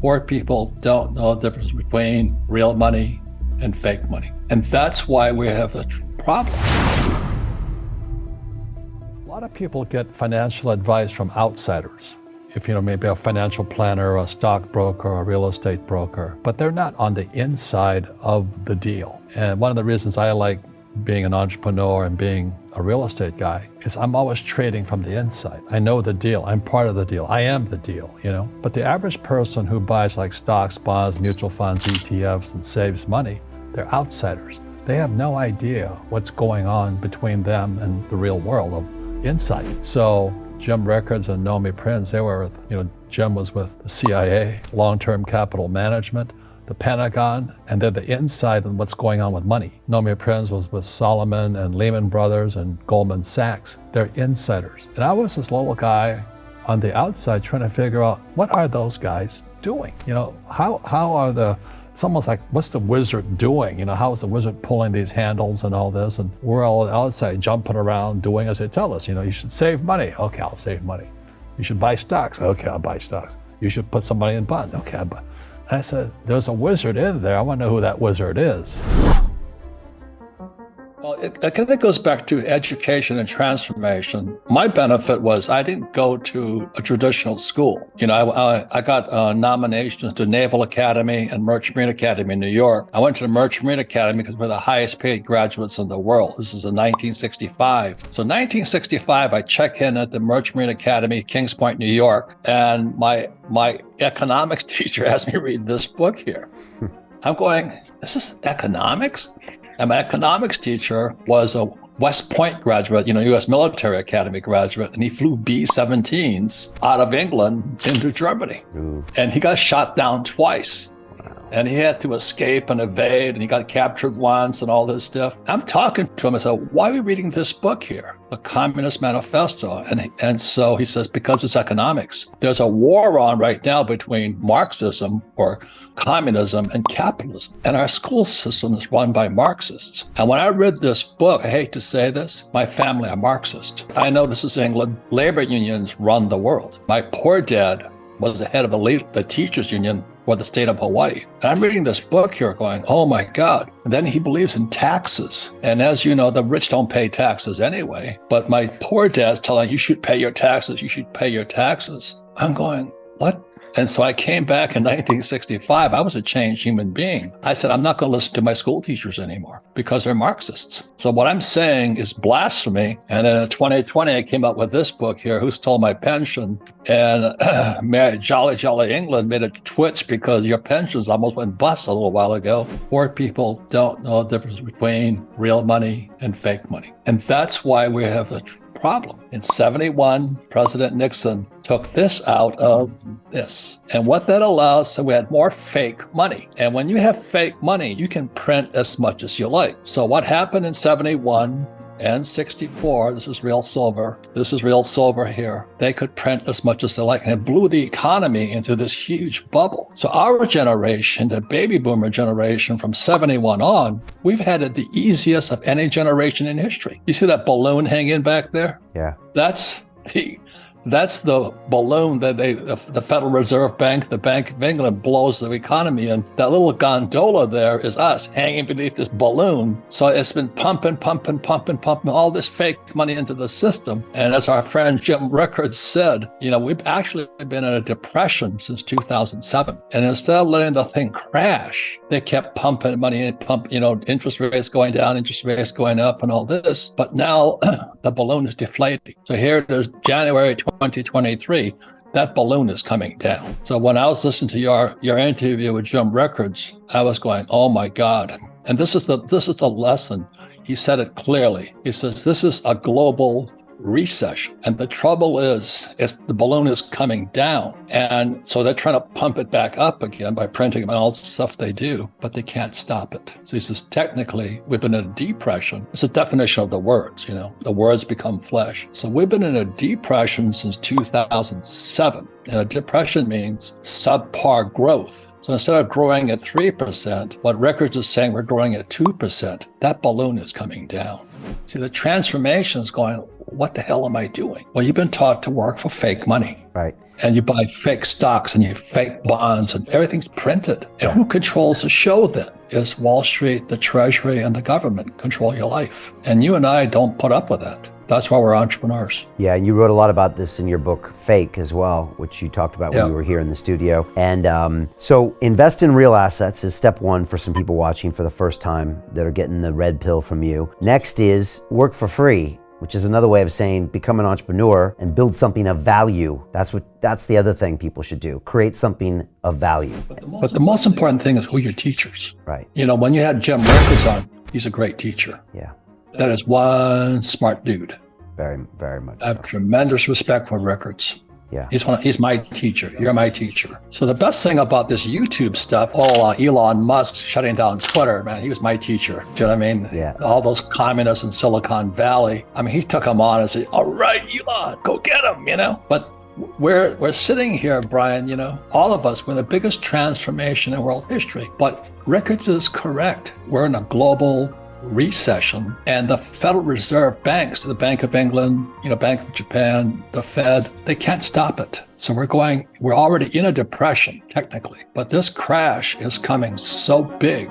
Poor people don't know the difference between real money and fake money. And that's why we have the problem. A lot of people get financial advice from outsiders. If maybe a financial planner, or a stockbroker, or a real estate broker, but they're not on the inside of the deal. And one of the reasons I like being an entrepreneur and being a real estate guy is I'm always trading from the inside. I know the deal. I'm part of the deal. I am the deal, But the average person who buys like stocks, bonds, mutual funds, ETFs, and saves money, they're outsiders. They have no idea what's going on between them and the real world of insight. So Jim Rickards and Nomi Prinz, they were, Jim was with the CIA, long-term capital management, the Pentagon, and they're the inside on what's going on with money. Nomi Prinz was with Solomon and Lehman Brothers and Goldman Sachs. They're insiders. And I was this little guy on the outside trying to figure out, what are those guys doing? How are it's almost like, what's the wizard doing? How is the wizard pulling these handles and all this? And we're all outside jumping around doing as they tell us. You should save money. Okay, I'll save money. You should buy stocks. Okay, I'll buy stocks. You should put some money in bonds. Okay, I'll buy. And I said, there's a wizard in there. I want to know who that wizard is. Well, it kind of goes back to education and transformation. My benefit was I didn't go to a traditional school. I got nominations to Naval Academy and Merchant Marine Academy in New York. I went to the Merchant Marine Academy because we're the highest paid graduates in the world. This is in 1965. So 1965, I check in at the Merchant Marine Academy, Kings Point, New York, and my economics teacher asked me to read this book here. I'm going, this is economics? And my economics teacher was a West Point graduate, U.S. Military Academy graduate, and he flew B-17s out of England into Germany. Ooh. And he got shot down twice. And he had to escape and evade, and he got captured once and all this stuff. I'm talking to him. I said, why are we reading this book here? The Communist Manifesto. And so he says, because it's economics. There's a war on right now between Marxism or communism and capitalism. And our school system is run by Marxists. And when I read this book, I hate to say this, my family are Marxist. I know this is England. Labor unions run the world. My poor dad was the head of the teachers union for the state of Hawaii. And I'm reading this book here going, oh my God. And then he believes in taxes. And as you know, the rich don't pay taxes anyway. But my poor dad's telling you should pay your taxes. You should pay your taxes. I'm going, what? And so I came back in 1965. I was a changed human being. I said, I'm not going to listen to my school teachers anymore because they're Marxists. So what I'm saying is blasphemy. And then in 2020, I came up with this book here, Who Stole My Pension? And Jolly England made a twitch because your pensions almost went bust a little while ago. Poor people don't know the difference between real money and fake money. And that's why we have the problem. In 71, President Nixon took this out of this. And what that allows, so we had more fake money. And when you have fake money, you can print as much as you like. So what happened in 71 and 64, this is real silver here, they could print as much as they like, and it blew the economy into this huge bubble. So our generation, the baby boomer generation from 71 on, we've had it the easiest of any generation in history. You see that balloon hanging back there? Yeah. That's the balloon that the Federal Reserve Bank, the Bank of England, blows the economy in. That little gondola there is us hanging beneath this balloon. So it's been pumping all this fake money into the system. And as our friend Jim Rickards said, we've actually been in a depression since 2007. And instead of letting the thing crash, they kept pumping money in, interest rates going down, interest rates going up and all this. But now the balloon is deflating. So here it is, January 2023, that balloon is coming down. So when I was listening to your interview with Jim Rickards, I was going, oh my God. And this is the lesson. He said it clearly. He says, this is a global recession. And the trouble is the balloon is coming down. And so they're trying to pump it back up again by printing and all the stuff they do, but they can't stop it. So he says, technically, we've been in a depression. It's a definition of the words, the words become flesh. So we've been in a depression since 2007. And a depression means subpar growth. So instead of growing at 3%, what Rickards is saying, we're growing at 2%. That balloon is coming down. See, the transformation is going, what the hell am I doing? Well, you've been taught to work for fake money. Right. And you buy fake stocks and you fake bonds and everything's printed. And who controls the show then? Is Wall Street, the Treasury, and the government control your life. And you and I don't put up with that. That's why we're entrepreneurs. Yeah, and you wrote a lot about this in your book, Fake, as well, which you talked about when you were here in the studio. And so invest in real assets is step one for some people watching for the first time that are getting the red pill from you. Next is work for free, which is another way of saying become an entrepreneur and build something of value. That's the other thing people should do. Create something of value. But the most important thing is who your teachers. Right. You know, when you had Jim Rickards on, he's a great teacher. Yeah. That is one smart dude. Very, very much. I have tremendous respect for Rickards. Yeah. He's my teacher. You're my teacher. So the best thing about this YouTube stuff, Elon Musk shutting down Twitter, man, he was my teacher. Do you know what I mean? Yeah. All those communists in Silicon Valley. I mean, he took them on and said, all right, Elon, go get him, you know? But we're sitting here, Brian, you know, all of us, we're the biggest transformation in world history. But Rickards is correct. We're in a global recession, and the Federal Reserve banks, the Bank of England, you know, Bank of Japan, the Fed, they can't stop it. So we're already in a depression technically, but this crash is coming so big